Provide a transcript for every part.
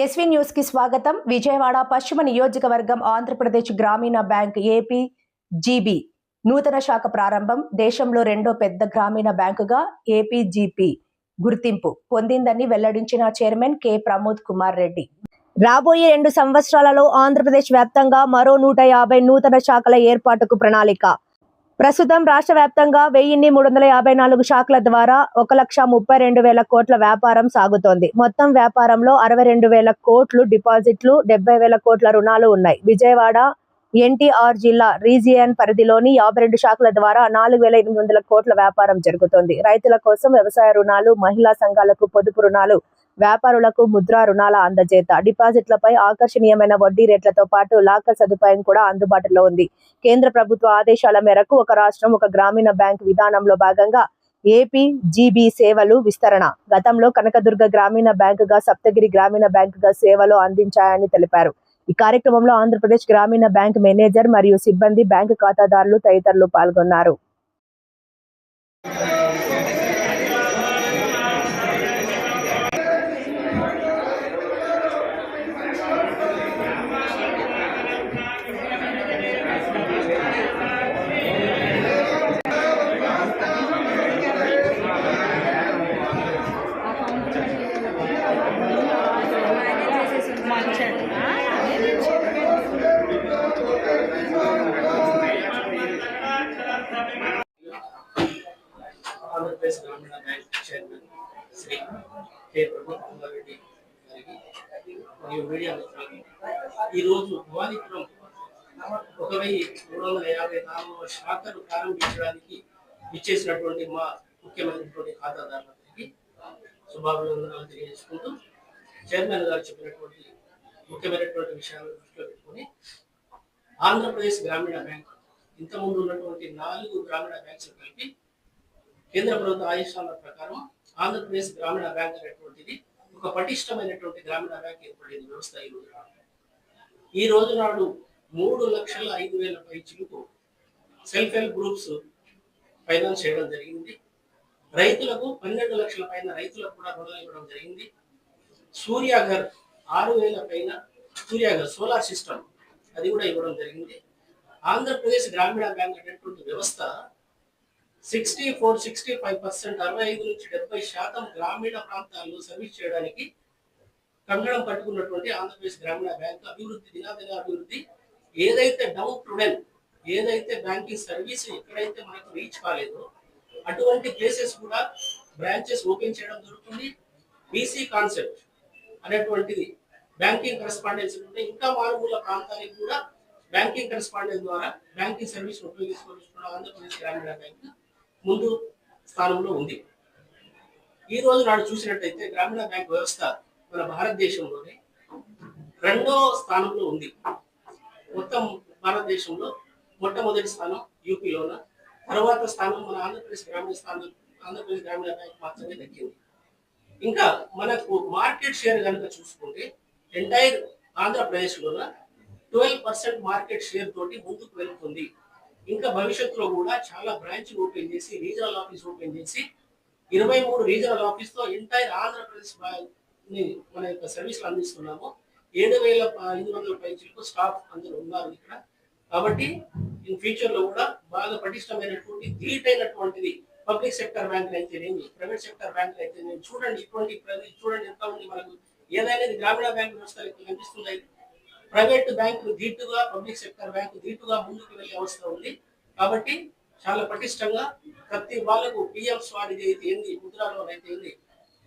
SV news కి స్వాగతం. విజయవాడ పశ్చిమ నియోజకవర్గం ఆంధ్రప్రదేశ్ గ్రామీణ బ్యాంక్ ఏపీజీబీ నూతన శాఖ ప్రారంభం. దేశంలో రెండో పెద్ద గ్రామీణ బ్యాంకుగా ఏపీజీబీ గుర్తింపు పొందిందని వెల్లడించిన చైర్మన్ కె ప్రమోద్ కుమార్ రెడ్డి. రాబోయే 2 సంవత్సరాలలో ఆంధ్రప్రదేశ్ వ్యాప్తంగా మరో 150 నూతన శాఖల ఏర్పాటుకు ప్రణాళిక. ప్రస్తుతం రాష్ట్ర వ్యాప్తంగా 1354 శాఖల ద్వారా 1,32,000 కోట్ల వ్యాపారం సాగుతోంది. మొత్తం వ్యాపారంలో 62,000 కోట్లు డిపాజిట్లు, 70,000 కోట్ల రుణాలు ఉన్నాయి. విజయవాడ ఎన్టీఆర్ జిల్లా రీజియన్ పరిధిలోని 52 శాఖల ద్వారా 4,800 కోట్ల వ్యాపారం జరుగుతోంది. రైతుల కోసం వ్యవసాయ రుణాలు, మహిళా సంఘాలకు పొదుపు రుణాలు, వ్యాపారులకు ముద్రా రుణాల అందజేత, డిపాజిట్లపై ఆకర్షణీయమైన వడ్డీ రేట్లతో పాటు లాకర్ సదుపాయం కూడా అందుబాటులో ఉంది. కేంద్ర ప్రభుత్వ ఆదేశాల మేరకు ఒక రాష్ట్రం ఒక గ్రామీణ బ్యాంక్ విధానంలో భాగంగా ఏపీజీబీ సేవలు విస్తరణ. గతంలో కనకదుర్గ గ్రామీణ బ్యాంకుగా, సప్తగిరి గ్రామీణ బ్యాంకుగా సేవలు అందించాయని తెలిపారు. ఈ కార్యక్రమంలో ఆంధ్రప్రదేశ్ గ్రామీణ బ్యాంక్ మేనేజర్ మరియు సిబ్బంది, బ్యాంకు ఖాతాదారులు తదితరులు పాల్గొన్నారు. Andhra Pradesh Grameena bank chairman Shri K Pramod Kumar Reddy గారికి మరియు మీడియా మిత్రులకి ఈరోజు భవానీపురం 1,354వ శాఖను ప్రారంభించడానికి ఇచ్చేసినటువంటి మా ముఖ్యమైనటువంటి ఖాతాదారులందరికీ శుభాభినందనలు తెలియజేసుకుంటూ, చైర్మన్ గారు చెప్పినటువంటి ముఖ్యమైనటువంటి విషయాలను దృష్టిలో పెట్టుకుని ఆంధ్రప్రదేశ్ గ్రామీణ బ్యాంక్ ఇంతకుముందు ఉన్నటువంటి 4 గ్రామీణ బ్యాంక్స్ కలిపి కేంద్ర ప్రభుత్వ ఆదేశాల ప్రకారం ఆంధ్రప్రదేశ్ గ్రామీణ బ్యాంక్ అనేటువంటిది ఒక పటిష్టమైనటువంటి గ్రామీణ బ్యాంక్ ఏర్పడింది వ్యవస్థ. ఈ రోజు నాడు 3,05,000 పై చిలుకు సెల్ఫ్ హెల్ప్ గ్రూప్స్ ఫైనాన్స్ చేయడం జరిగింది. రైతులకు 12 లక్షల పైన రైతులకు కూడా రుణాలు ఇవ్వడం జరిగింది. సూర్యాగర్ 6,000 పైన సూర్యాగర్ సోలార్ సిస్టమ్ అది కూడా ఇవ్వడం జరిగింది. ఆంధ్రప్రదేశ్ గ్రామీణ బ్యాంక్ అనేటువంటి వ్యవస్థ 65% 65 నుంచి 70% గ్రామీణ ప్రాంతాల్లో సర్వీస్ చేయడానికి కంగణం పట్టుకున్నటువంటి ఆంధ్రప్రదేశ్ గ్రామీణ బ్యాంక్ అభివృద్ధి దినాదిన అభివృద్ధి. ఏదైతే డౌన్ టు డెన్, ఏదైతే బ్యాంకింగ్ సర్వీస్ ఎక్కడైతే మనకు రీచ్ కాలేదో అటువంటి ప్లేసెస్ కూడా బ్రాంచెస్ ఓపెన్ చేయడం జరుగుతుంది. బీసీ కాన్సెప్ట్ అనేటువంటిది బ్యాంకింగ్ కరెస్పాండెన్స్ ఉంటే ఇంకా మారుమూల ప్రాంతానికి కూడా బ్యాంకింగ్ కరెస్పాండెన్స్ ద్వారా బ్యాంకింగ్ సర్వీస్ ఉపయోగించుకోవడం ఆంధ్రప్రదేశ్ గ్రామీణ బ్యాంక్ ముందు స్థానంలో ఉంది. ఈ రోజు నాడు చూసినట్టయితే గ్రామీణ బ్యాంక్ వ్యవస్థ మన భారతదేశంలోనే 2వ స్థానంలో ఉంది. మొత్తం భారతదేశంలో మొట్టమొదటి స్థానం యూపీలోన, తర్వాత స్థానం మన ఆంధ్రప్రదేశ్ గ్రామీణ బ్యాంక్ మాత్రమే దక్కింది. ఇంకా మనకు మార్కెట్ షేర్ కనుక చూసుకుంటే ఎంటైర్ ఆంధ్రప్రదేశ్లోన 12% మార్కెట్ షేర్ తోటి ముందుకు వెళ్తుంది. ఇంకా భవిష్యత్తులో కూడా చాలా బ్రాంచ్ ఓపెన్ చేసి, రీజనల్ ఆఫీస్ ఓపెన్ చేసి 23 రీజనల్ ఆఫీస్తో ఎంటైర్ ఆంధ్రప్రదేశ్ మన యొక్క సర్వీసులు అందిస్తున్నాము. 7,500 పై చిలుకు స్టాఫ్ అందరూ ఉన్నారు ఇక్కడ. కాబట్టి ఇన్ ఫ్యూచర్ లో కూడా బాగా పటిష్టమైనటువంటి ధీటైనటువంటిది పబ్లిక్ సెక్టర్ బ్యాంకులు అయితేనేమి, ప్రైవేట్ సెక్టర్ బ్యాంకులు అయితేనేమి చూడండి. చూడండి ఎంత ఉంది మనకు. ఏదైనా గ్రామీణ బ్యాంక్ వ్యవస్థ కనిపిస్తుంది. ప్రైవేట్ బ్యాంకు ధీటుగా, పబ్లిక్ సెక్టర్ బ్యాంకు ధీటుగా ముందుకు వెళ్ళే అవస్థ ఉంది. కాబట్టి చాలా పటిష్టంగా ప్రతి వాళ్ళకు పిఎం స్వానిధి అయితే ఏంది, ముద్రా లోన్ అయితే ఏంది,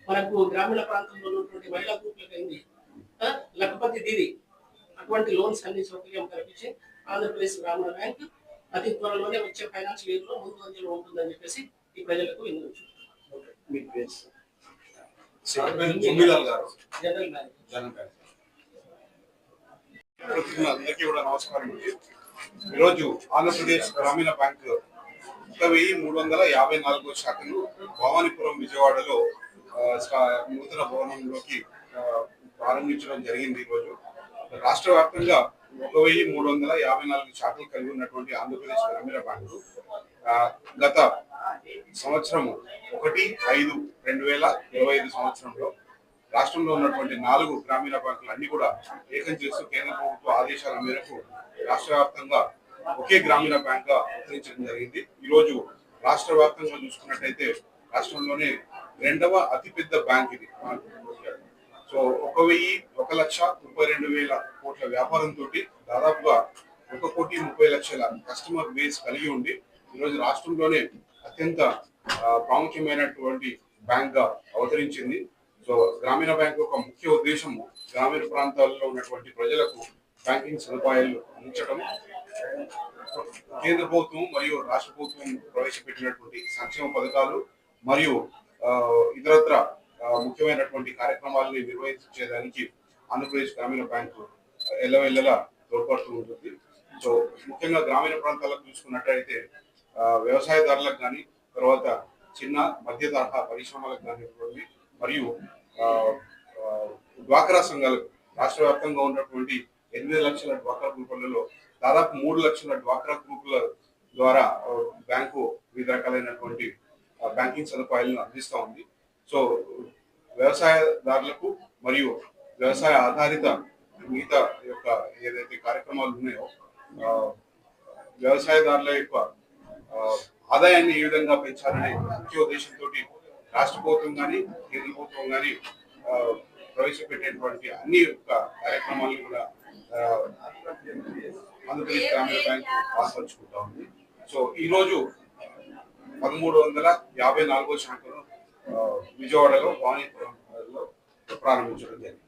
మనకు గ్రామీణ ప్రాంతంలో ఉన్నటువంటి మహిళా గ్రూపులకు అయింది, లఖపతి దీది అటువంటి లోన్స్ అన్ని సౌకర్యం కల్పించి ఆంధ్రప్రదేశ్ గ్రామీణ బ్యాంక్ అతి త్వరలోనే వచ్చే ఫైనాన్షియల్ ఇయర్ లో ముందు అంచెలో ఉంటుందని చెప్పేసి ఈ ప్రజలకు విన్నవించు. జనరల్ మేనేజర్ అందరికీ కూడా నమస్కారం. ఈరోజు ఆంధ్రప్రదేశ్ గ్రామీణ బ్యాంక్ 1,354 శాఖను భవానీపురం విజయవాడలో నూతన భవనంలోకి ప్రారంభించడం జరిగింది. ఈరోజు రాష్ట్ర వ్యాప్తంగా 1,354 శాఖలు కలిగి ఉన్నటువంటి ఆంధ్రప్రదేశ్ గ్రామీణ బ్యాంకు గత సంవత్సరం 1/5/2025 సంవత్సరంలో రాష్ట్రంలో ఉన్నటువంటి 4 గ్రామీణ బ్యాంకులు అన్ని కూడా ఏకం చేస్తూ కేంద్ర ప్రభుత్వ ఆదేశాల మేరకు రాష్ట్ర వ్యాప్తంగా ఒకే గ్రామీణ బ్యాంక్ గా అవతరించడం జరిగింది. ఈరోజు రాష్ట్ర వ్యాప్తంగా చూసుకున్నట్టయితే రాష్ట్రంలోనే 2వ అతిపెద్ద బ్యాంక్ ఇది. సో 1,32,000 కోట్ల వ్యాపారంతో దాదాపుగా 1,30,00,000 కస్టమర్ బేస్ కలిగి ఉండి ఈరోజు రాష్ట్రంలోనే అత్యంత ప్రాముఖ్యమైనటువంటి బ్యాంక్ గా అవతరించింది. సో గ్రామీణ బ్యాంక్ యొక్క ముఖ్య ఉద్దేశం గ్రామీణ ప్రాంతాల్లో ఉన్నటువంటి ప్రజలకు బ్యాంకింగ్ సదుపాయాలు అందించడం, కేంద్ర ప్రభుత్వం మరియు రాష్ట్ర ప్రభుత్వం ప్రవేశపెట్టినటువంటి సంక్షేమ పథకాలు మరియు ఇతరత్ర ముఖ్యమైనటువంటి కార్యక్రమాలని నిర్వహించేదానికి ఆంధ్రప్రదేశ్ గ్రామీణ బ్యాంకు ఎల్లవెల్లలా తోడ్పడుతూ ఉంటుంది. సో ముఖ్యంగా గ్రామీణ ప్రాంతాలకు చూసుకున్నట్టయితే వ్యవసాయదారులకు కానీ, తర్వాత చిన్న మధ్య తరహా పరిశ్రమలకు కానివ్వండి, మరియు డ్వాక్రా సంఘాలకు రాష్ట్ర వ్యాప్తంగా ఉన్నటువంటి 8 లక్షల డ్వాక్రా గ్రూపులలో దాదాపు 3 లక్షల డ్వాక్రా గ్రూపుల ద్వారా బ్యాంకు వివిధ రకాలైనటువంటి బ్యాంకింగ్ సదుపాయాలను అందిస్తూ ఉంది. సో వ్యవసాయదారులకు మరియు వ్యవసాయ ఆధారిత మిగతా యొక్క ఏదైతే కార్యక్రమాలు ఉన్నాయో వ్యవసాయదారుల యొక్క ఆదాయాన్ని ఏ విధంగా పెంచాలనే ముఖ్య ఉద్దేశంతో రాష్ట్ర ప్రభుత్వం కానీ కేంద్ర ప్రభుత్వం కానీ ప్రవేశపెట్టేటువంటి అన్ని యొక్క కార్యక్రమాలను కూడా ఆంధ్రప్రదేశ్ గ్రామీణ బ్యాంక్ పాల్పంచుకుంటా ఉంది. సో ఈరోజు 1354వ శాఖను విజయవాడలో వాణిపురంలో ప్రారంభించడం జరిగింది.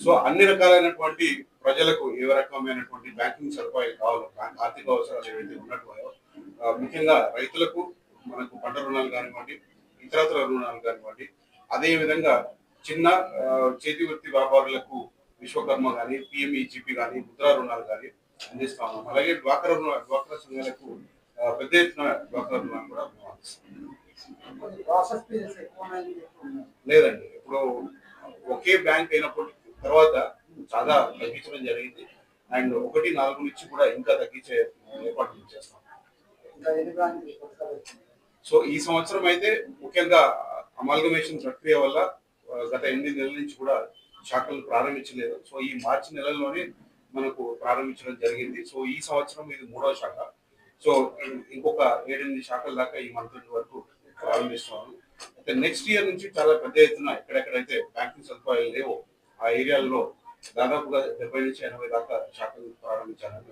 సో అన్ని రకాలైనటువంటి ప్రజలకు ఏ రకమైనటువంటి బ్యాంకింగ్ సదుపాయాలు కావాలో, ఆర్థిక అవసరాలు ఏవైతే ఉన్నట్టున్నాయో ముఖ్యంగా రైతులకు మనకు పంట రుణాలు కానివ్వండి, ఇతరత్ర రుణాలు కానివ్వండి, అదే విధంగా చిన్న చేతి వృత్తి వ్యాపారులకు విశ్వకర్మ కానీ, పిఎంఈజీపీ కానీ, ముద్రా రుణాలు కానీ అందిస్తా ఉన్నాం. అలాగే డ్వాక్రా సంఘాలకు పెద్ద ఎత్తున డ్వాక్రా రుణాలు కూడా లేదండి. ఇప్పుడు ఒకే బ్యాంక్ అయినప్పటికీ తర్వాత చాలా తగ్గించడం జరిగింది. అండ్ 1-4 నుంచి కూడా ఇంకా తగ్గించే ఏర్పాట్లు చేస్తాం. సో ఈ సంవత్సరం అయితే ముఖ్యంగా అమాల్గమేషన్ ప్రక్రియ వల్ల గత 8 నెలల నుంచి కూడా శాఖలు ప్రారంభించలేదు. సో ఈ మార్చి నెలలోనే మనకు ప్రారంభించడం జరిగింది. సో ఈ సంవత్సరం ఇది 3వ శాఖ. సో ఇంకొక 7-8 శాఖల దాకా ఈ మంత్ వరకు ప్రారంభిస్తున్నాము. అయితే నెక్స్ట్ ఇయర్ నుంచి చాలా పెద్ద ఎత్తున ఎక్కడెక్కడైతే బ్యాంకింగ్ సదుపాయాలు లేవో ఆ ఏరియాల్లో దాదాపుగా 70 నుంచి 80 దాకా శాఖలు ప్రారంభించాలని